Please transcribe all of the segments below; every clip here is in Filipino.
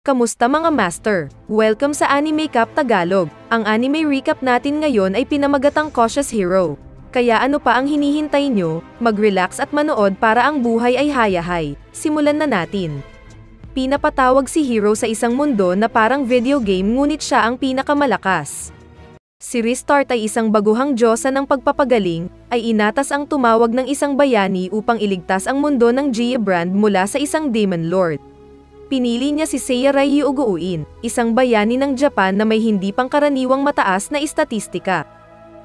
Kamusta mga master? Welcome sa Anime Cap Tagalog. Ang anime recap natin ngayon ay pinamagatang Cautious Hero. Kaya ano pa ang hinihintay nyo? Mag-relax at manood para ang buhay ay hayahay. Simulan na natin. Pinapatawag si Hero sa isang mundo na parang video game ngunit siya ang pinakamalakas. Si Restart ay isang baguhang diyosa ng pagpapagaling, ay inatas ang tumawag ng isang bayani upang iligtas ang mundo ng Gia Brand mula sa isang Demon Lord. Pinili niya si Seiya Ryuguin, isang bayani ng Japan na may hindi pangkaraniwang mataas na istatistika.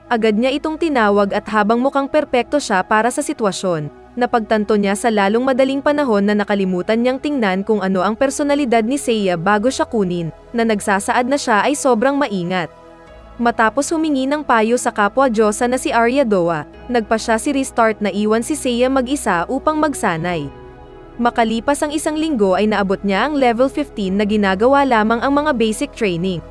Agad niya itong tinawag at habang mukhang perpekto siya para sa sitwasyon, napagtanto niya sa lalong madaling panahon na nakalimutan niyang tingnan kung ano ang personalidad ni Seiya bago siya kunin, na nagsasaad na siya ay sobrang maingat. Matapos humingi ng payo sa kapwa Diyosa na si Arya Doa, nagpa siya si Restart na iwan si Seiya mag-isa upang magsanay. Makalipas ang isang linggo ay naabot niya ang level 15 na ginagawa lamang ang mga basic training.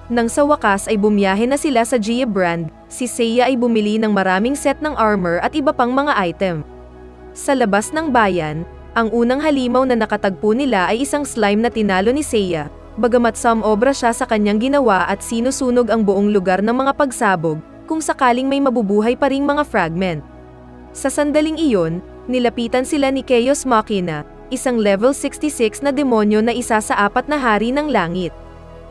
Nang sa wakas ay bumiyahe na sila sa Gia Brand, si Seiya ay bumili ng maraming set ng armor at iba pang mga item. Sa labas ng bayan, ang unang halimaw na nakatagpo nila ay isang slime na tinalo ni Seiya, bagamat samobra siya sa kanyang ginawa at sinusunog ang buong lugar ng mga pagsabog, kung sakaling may mabubuhay pa ring mga fragment. Sa sandaling iyon, nilapitan sila ni Chaos Machina, isang level 66 na demonyo na isa sa 4 na hari ng langit.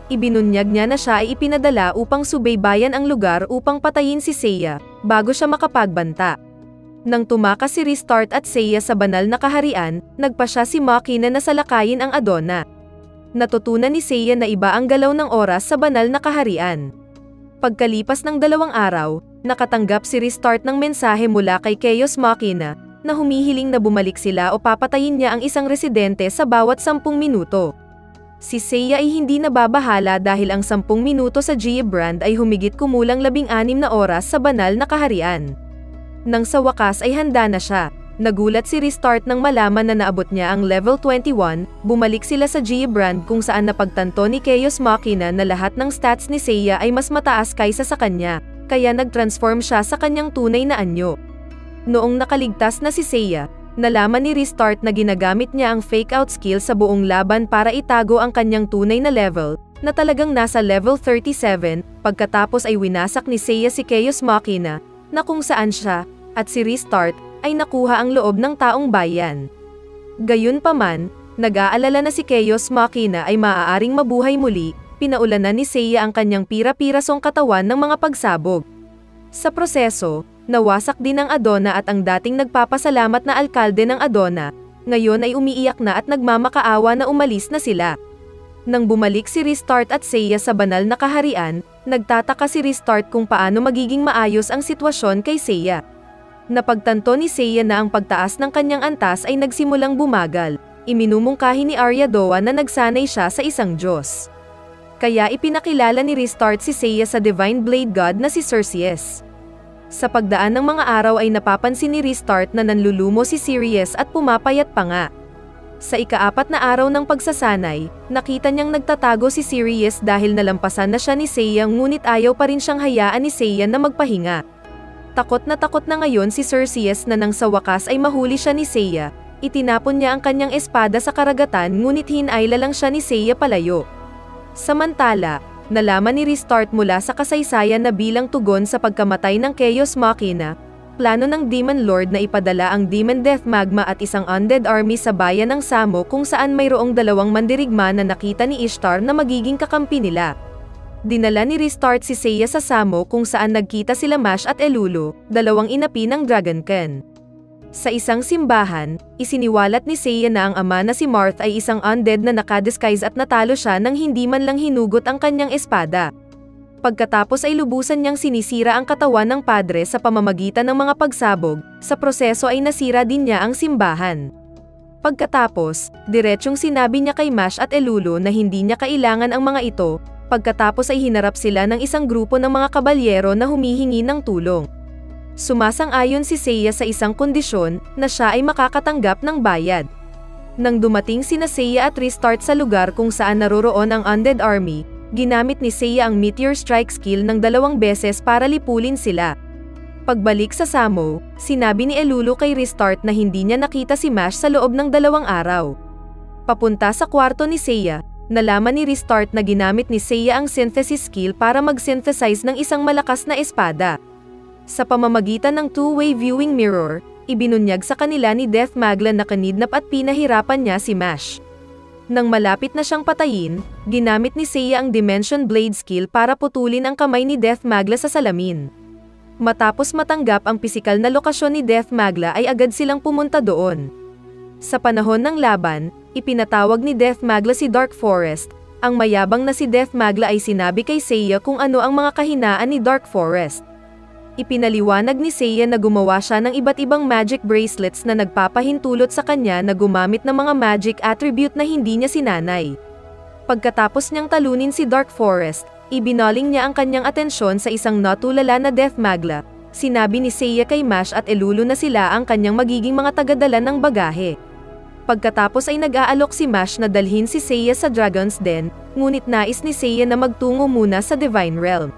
Ibinunyag niya na siya ay ipinadala upang subaybayan ang lugar upang patayin si Seiya, bago siya makapagbanta. Nang tumakas si Restart at Seiya sa banal na kaharian, nagpa siya si Machina na salakayin ang Adona. Natutunan ni Seiya na iba ang galaw ng oras sa banal na kaharian. Pagkalipas ng 2 araw, nakatanggap si Restart ng mensahe mula kay Chaos Machina, na humihiling na bumalik sila o papatayin niya ang isang residente sa bawat 10 minuto. Si Seiya ay hindi nababahala dahil ang 10 minuto sa Gia Brand ay humigit kumulang 16 na oras sa banal na kaharian. Nang sa wakas ay handa na siya, nagulat si Restart nang malaman na naabot niya ang level 21, bumalik sila sa Gia Brand kung saan napagtanto ni Chaos Machina na lahat ng stats ni Seiya ay mas mataas kaysa sa kanya, kaya nag-transform siya sa kanyang tunay na anyo. Noong nakaligtas na si Seiya, nalaman ni Restart na ginagamit niya ang fake-out skill sa buong laban para itago ang kanyang tunay na level, na talagang nasa level 37, pagkatapos ay winasak ni Seiya si Chaos Machina, na kung saan siya, at si Restart, ay nakuha ang loob ng taong bayan. Gayunpaman, nag-aalala na si Chaos Machina ay maaaring mabuhay muli, pinaulanan ni Seiya ang kanyang pira-pirasong katawan ng mga pagsabog. Sa proseso, nawasak din ang Adona at ang dating nagpapasalamat na alkalde ng Adona, ngayon ay umiiyak na at nagmamakaawa na umalis na sila. Nang bumalik si Restart at Seiya sa banal na kaharian, nagtataka si Restart kung paano magiging maayos ang sitwasyon kay Seiya. Napagtanto ni Seiya na ang pagtaas ng kanyang antas ay nagsimulang bumagal, iminumungkahi ni Arya Doa na nagsanay siya sa isang Diyos. Kaya ipinakilala ni Restart si Seiya sa Divine Blade God na si Cerseus. Sa pagdaan ng mga araw ay napapansin ni Restart na nanlulumo si Sirius at pumapayat pa nga. Sa ika-4 na araw ng pagsasanay, nakita niyang nagtatago si Sirius dahil nalampasan na siya ni Seiya ngunit ayaw pa rin siyang hayaan ni Seiya na magpahinga. Takot na ngayon si Cerseus na nang sa wakas ay mahuli siya ni Seiya, itinapon niya ang kanyang espada sa karagatan ngunit hinayla lang siya ni Seiya palayo. Samantala, nalaman ni Restart mula sa kasaysayan na bilang tugon sa pagkamatay ng Chaos Machina, plano ng Demon Lord na ipadala ang Demon Death Magma at isang undead army sa bayan ng Samo kung saan mayroong 2 mandirigma na nakita ni Ishtar na magiging kakampi nila. Dinala ni Restart si Seiya sa Samo kung saan nagkita sila Mash at Elulu, 2 inapi ng Dragonken. Sa isang simbahan, isiniwalat ni Seiya na ang ama na si Marth ay isang undead na nakadisguise at natalo siya nang hindi man lang hinugot ang kanyang espada. Pagkatapos ay lubusan niyang sinisira ang katawan ng padre sa pamamagitan ng mga pagsabog, sa proseso ay nasira din niya ang simbahan. Pagkatapos, diretsyong sinabi niya kay Mash at Elulu na hindi niya kailangan ang mga ito, pagkatapos ay hinarap sila ng isang grupo ng mga kabalyero na humihingi ng tulong. Sumasang-ayon si Seiya sa isang kondisyon, na siya ay makakatanggap ng bayad. Nang dumating sina Seiya at Restart sa lugar kung saan naroroon ang undead army, ginamit ni Seiya ang Meteor Strike skill ng 2 beses para lipulin sila. Pagbalik sa Samo, sinabi ni Elulu kay Restart na hindi niya nakita si Mash sa loob ng 2 araw. Papunta sa kwarto ni Seiya, Nalaman ni Restart na ginamit ni Seiya ang synthesis skill para mag-synthesize ng isang malakas na espada. Sa pamamagitan ng two-way viewing mirror, ibinunyag sa kanila ni Death Magla na kanidnap at pinahirapan niya si Mash. Nang malapit na siyang patayin, ginamit ni Seiya ang Dimension Blade skill para putulin ang kamay ni Death Magla sa salamin. Matapos matanggap ang pisikal na lokasyon ni Death Magla ay agad silang pumunta doon. Sa panahon ng laban, ipinatawag ni Death Magla si Dark Forest. Ang mayabang na si Death Magla ay sinabi kay Seiya kung ano ang mga kahinaan ni Dark Forest. Ipinaliwanag ni Seiya na gumawa siya ng iba't ibang magic bracelets na nagpapahintulot sa kanya na gumamit ng mga magic attribute na hindi niya sinanay. Pagkatapos niyang talunin si Dark Forest, ibinaling niya ang kanyang atensyon sa isang natulala na Death Magla. Sinabi ni Seiya kay Mash at Elulu na sila ang kanyang magiging mga tagadala ng bagahe. Pagkatapos ay nag-aalok si Mash na dalhin si Seiya sa Dragon's Den, ngunit nais ni Seiya na magtungo muna sa Divine Realm.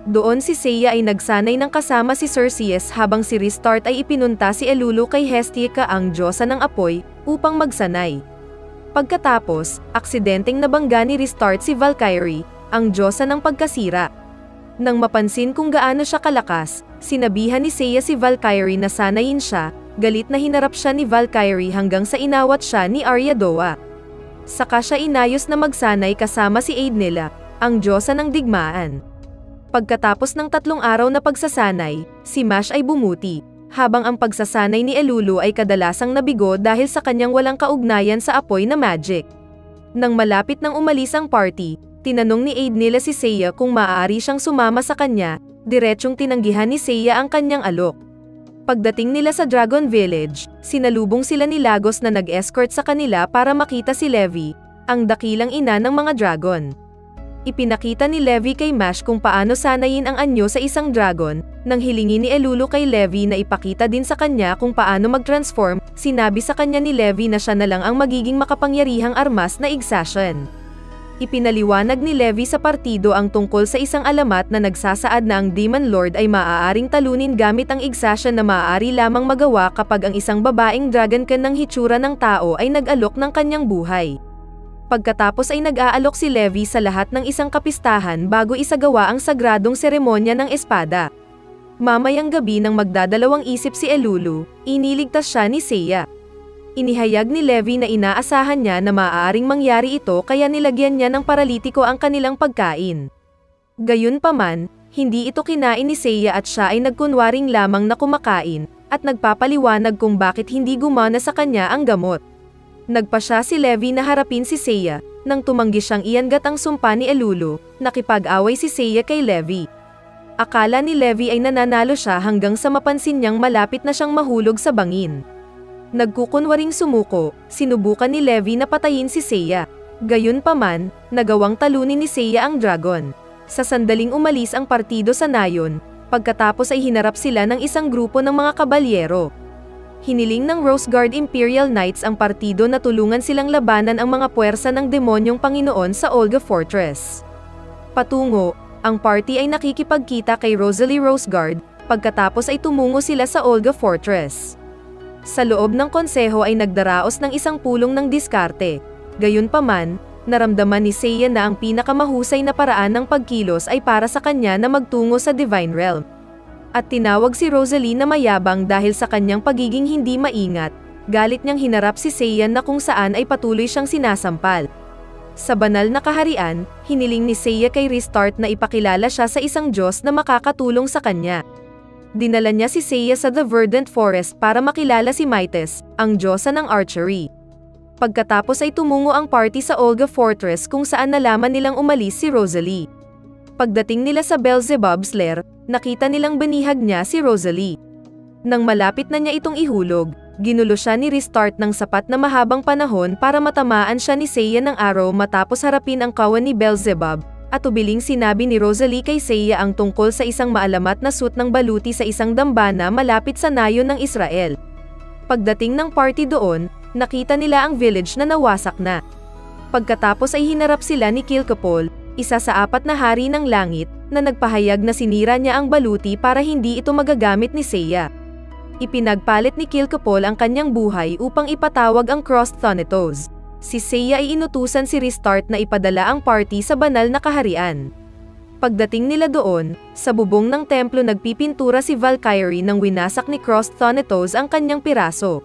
Doon si Seiya ay nagsanay ng kasama si Cerseus habang si Restart ay ipinunta si Elulu kay Hestia ang diyosa ng apoy, upang magsanay. Pagkatapos, aksidenteng nabangga ni Restart si Valkyrie, ang diyosa ng pagkasira. Nang mapansin kung gaano siya kalakas, sinabihan ni Seiya si Valkyrie na sanayin siya, galit na hinarap siya ni Valkyrie hanggang sa inawat siya ni Aryadoa. Saka siya inayos na magsanay kasama si Aidnila, ang diyosa ng digmaan. Pagkatapos ng 3 araw na pagsasanay, si Mash ay bumuti, habang ang pagsasanay ni Elulu ay kadalasang nabigo dahil sa kanyang walang kaugnayan sa apoy na magic. Nang malapit nang umalis ang party, tinanong ni Aidnila si Seiya kung maaari siyang sumama sa kanya, diretsyong tinanggihan ni Seiya ang kanyang alok. Pagdating nila sa Dragon Village, sinalubong sila ni Lagos na nag-escort sa kanila para makita si Levi, ang dakilang ina ng mga dragon. Ipinakita ni Levi kay Mash kung paano sanayin ang anyo sa isang dragon. Nang hilingi ni Elulu kay Levi na ipakita din sa kanya kung paano mag-transform, sinabi sa kanya ni Levi na siya na lang ang magiging makapangyarihang armas na Exashen. Ipinaliwanag ni Levi sa partido ang tungkol sa isang alamat na nagsasaad na ang Demon Lord ay maaaring talunin gamit ang Exashen na maaari lamang magawa kapag ang isang babaeng dragonkin ng hitsura ng tao ay nag-alok ng kanyang buhay. Pagkatapos ay nag-aalok si Levi sa lahat ng isang kapistahan bago isagawa ang sagradong seremonya ng espada. Mamayang gabi nang magdadalawang isip si Elulu, iniligtas siya ni Seiya. Inihayag ni Levi na inaasahan niya na maaaring mangyari ito kaya nilagyan niya ng paralitiko ang kanilang pagkain. Gayunpaman, hindi ito kinain ni Seiya at siya ay nagkunwaring lamang na kumakain, at nagpapaliwanag kung bakit hindi gumana sa kanya ang gamot. Nagpa siya si Levi na harapin si Seiya, nang tumanggi siyang iangat ang sumpa ni Elulu, nakipag-away si Seiya kay Levi. Akala ni Levi ay nananalo siya hanggang sa mapansin niyang malapit na siyang mahulog sa bangin. Nagkukunwaring sumuko, sinubukan ni Levi na patayin si Seiya. Gayunpaman, nagawang talunin ni Seiya ang dragon. Sa sandaling umalis ang partido sa nayon, pagkatapos ay hinarap sila ng isang grupo ng mga kabalyero. Hiniling ng Rose Guard Imperial Knights ang partido na tulungan silang labanan ang mga puwersa ng demonyong Panginoon sa Olga Fortress. Patungo, ang party ay nakikipagkita kay Rosalie Rose Guard, pagkatapos ay tumungo sila sa Olga Fortress. Sa loob ng konseho ay nagdaraos ng isang pulong ng diskarte. Gayunpaman, naramdaman ni Seiya na ang pinakamahusay na paraan ng pagkilos ay para sa kanya na magtungo sa Divine Realm. At tinawag si Rosalie na mayabang dahil sa kanyang pagiging hindi maingat. Galit niyang hinarap si Seiya na kung saan ay patuloy siyang sinasampal. Sa banal na kaharian, hiniling ni Seiya kay Restart na ipakilala siya sa isang Diyos na makakatulong sa kanya. Dinala niya si Seiya sa The Verdant Forest para makilala si Mytes, ang diyosa ng archery. Pagkatapos ay tumungo ang party sa Olga Fortress kung saan nalaman nilang umalis si Rosalie. Pagdating nila sa Beelzebub's lair, nakita nilang binihag niya si Rosalie. Nang malapit na niya itong ihulog, ginulo siya ni Restart ng sapat na mahabang panahon para matamaan siya ni Seiya ng araw matapos harapin ang kawan ni Beelzebub, at ubiling sinabi ni Rosalie kay Seiya ang tungkol sa isang maalamat na suit ng baluti sa isang dambana malapit sa nayon ng Israel. Pagdating ng party doon, nakita nila ang village na nawasak na. Pagkatapos ay hinarap sila ni Kilkapol, isa sa 4 na hari ng langit, na nagpahayag na sinira niya ang baluti para hindi ito magagamit ni Seiya. Ipinagpalit ni Kilkapol ang kanyang buhay upang ipatawag ang Crossed Thanatos. Si Seiya ay inutusan si Restart na ipadala ang party sa banal na kaharian. Pagdating nila doon, sa bubong ng templo nagpipintura si Valkyrie nang winasak ni Cross Thanatos ang kanyang piraso.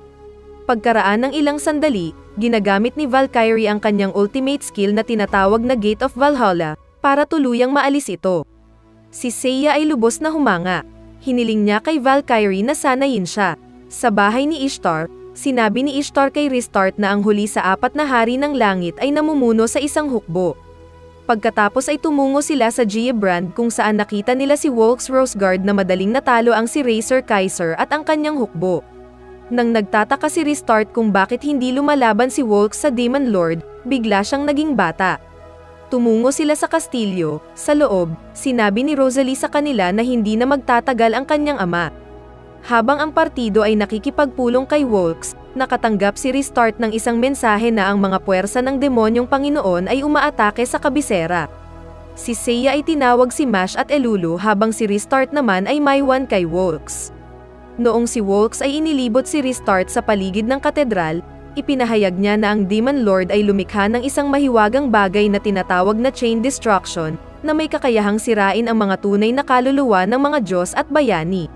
Pagkaraan ng ilang sandali, ginagamit ni Valkyrie ang kanyang ultimate skill na tinatawag na Gate of Valhalla, para tuluyang maalis ito. Si Seiya ay lubos na humanga. Hiniling niya kay Valkyrie na sanayin siya. Sa bahay ni Ishtar, sinabi ni Ishtar kay Restart na ang huli sa 4 na hari ng langit ay namumuno sa isang hukbo. Pagkatapos ay tumungo sila sa Geobrand kung saan nakita nila si Volks Roseguard na madaling natalo ang si Racer Kaiser at ang kanyang hukbo. Nang nagtataka si Restart kung bakit hindi lumalaban si Volks sa Demon Lord, bigla siyang naging bata. Tumungo sila sa kastilyo. Sa loob, sinabi ni Rosalie sa kanila na hindi na magtatagal ang kanyang ama. Habang ang partido ay nakikipagpulong kay Volks, nakatanggap si Restart ng isang mensahe na ang mga puwersa ng demonyong Panginoon ay umaatake sa kabisera. Si Seiya ay tinawag si Mash at Elulu habang si Restart naman ay maiwan kay Volks. Noong si Volks ay inilibot si Restart sa paligid ng katedral, ipinahayag niya na ang Demon Lord ay lumikha ng isang mahiwagang bagay na tinatawag na Chain Destruction, na may kakayahang sirain ang mga tunay na kaluluwa ng mga Diyos at bayani.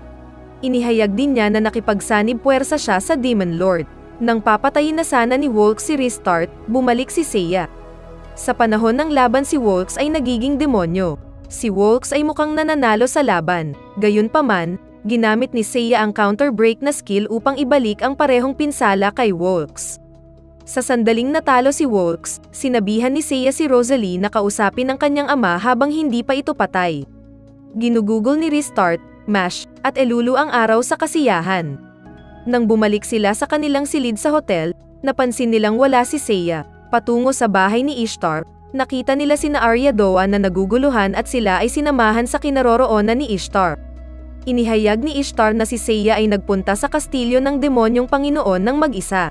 Inihayag din niya na nakipagsanib puwersa siya sa Demon Lord. Nang papatayin na sana ni Volks si Restart, bumalik si Seiya. Sa panahon ng laban si Volks ay nagiging demonyo. Si Volks ay mukhang nananalo sa laban. Gayunpaman, ginamit ni Seiya ang counter-break na skill upang ibalik ang parehong pinsala kay Volks. Sa sandaling natalo si Volks, sinabihan ni Seiya si Rosalie na kausapin ang kanyang ama habang hindi pa ito patay. Ginugugol ni Restart, Mash, at Elulu ang araw sa kasiyahan. Nang bumalik sila sa kanilang silid sa hotel, napansin nilang wala si Seiya. Patungo sa bahay ni Ishtar, nakita nila sina Arya Doa na naguguluhan at sila ay sinamahan sa kinaroroonan ni Ishtar. Inihayag ni Ishtar na si Seiya ay nagpunta sa kastilyo ng demonyong Panginoon ng mag-isa.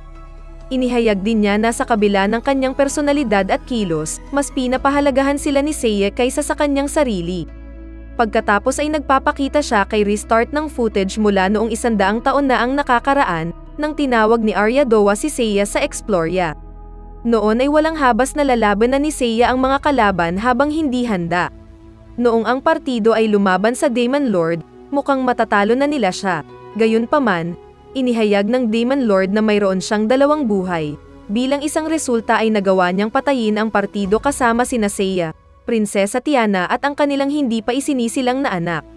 Inihayag din niya na sa kabila ng kanyang personalidad at kilos, mas pinapahalagahan sila ni Seiya kaysa sa kanyang sarili. Pagkatapos ay nagpapakita siya kay Restart ng footage mula noong 100 taon na ang nakakaraan, nang tinawag ni Arya Doa si Seiya sa Exploria. Noon ay walang habas na lalaban na ni Seiya ang mga kalaban habang hindi handa. Noong ang partido ay lumaban sa Demon Lord, mukhang matatalo na nila siya. Gayunpaman, inihayag ng Demon Lord na mayroon siyang 2 buhay. Bilang isang resulta ay nagawa niyang patayin ang partido kasama sina Seiya, Prinsesa Tiana at ang kanilang hindi pa isinisilang na anak.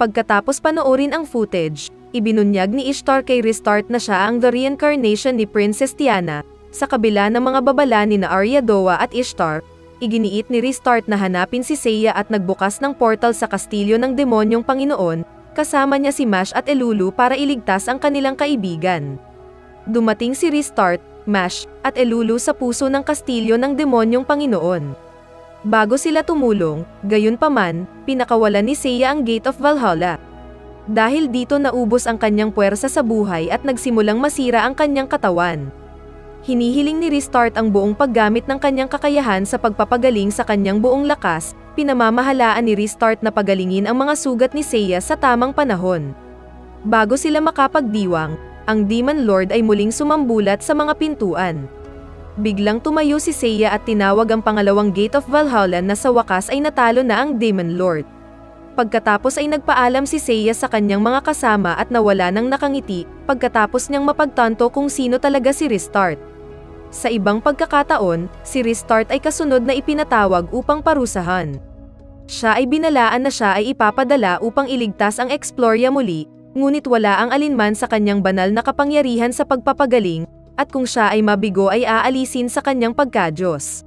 Pagkatapos panoorin ang footage, ibinunyag ni Ishtar kay Restart na siya ang the reincarnation ni Princess Tiana. Sa kabila ng mga babala ni na Arya Doa at Ishtar, iginiit ni Restart na hanapin si Seiya at nagbukas ng portal sa kastilyo ng demonyong Panginoon, kasama niya si Mash at Elulu para iligtas ang kanilang kaibigan. Dumating si Restart, Mash, at Elulu sa puso ng kastilyo ng demonyong Panginoon. Bago sila tumulong, gayunpaman, pinakawalan ni Seiya ang Gate of Valhalla. Dahil dito naubos ang kanyang puwersa sa buhay at nagsimulang masira ang kanyang katawan. Hinihiling ni Restart ang buong paggamit ng kanyang kakayahan sa pagpapagaling sa kanyang buong lakas, pinamamahalaan ni Restart na pagalingin ang mga sugat ni Seiya sa tamang panahon. Bago sila makapagdiwang, ang Demon Lord ay muling sumambulat sa mga pintuan. Biglang tumayo si Seiya at tinawag ang pangalawang Gate of Valhalla na sa wakas ay natalo na ang Demon Lord. Pagkatapos ay nagpaalam si Seiya sa kanyang mga kasama at nawala ng nakangiti, pagkatapos niyang mapagtanto kung sino talaga si Restart. Sa ibang pagkakataon, si Restart ay kasunod na ipinatawag upang parusahan. Siya ay binalaan na siya ay ipapadala upang iligtas ang Exploria muli, ngunit wala ang alinman sa kanyang banal na kapangyarihan sa pagpapagaling, at kung siya ay mabigo ay aalisin sa kanyang pagkadyos.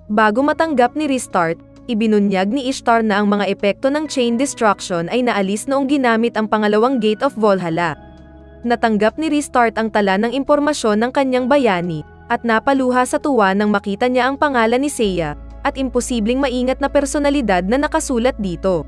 Bago matanggap ni Restart, ibinunyag ni Ishtar na ang mga epekto ng Chain Destruction ay naalis noong ginamit ang pangalawang Gate of Valhalla. Natanggap ni Restart ang tala ng impormasyon ng kanyang bayani, at napaluha sa tuwa nang makita niya ang pangalan ni Seiya, at imposibleng maingat na personalidad na nakasulat dito.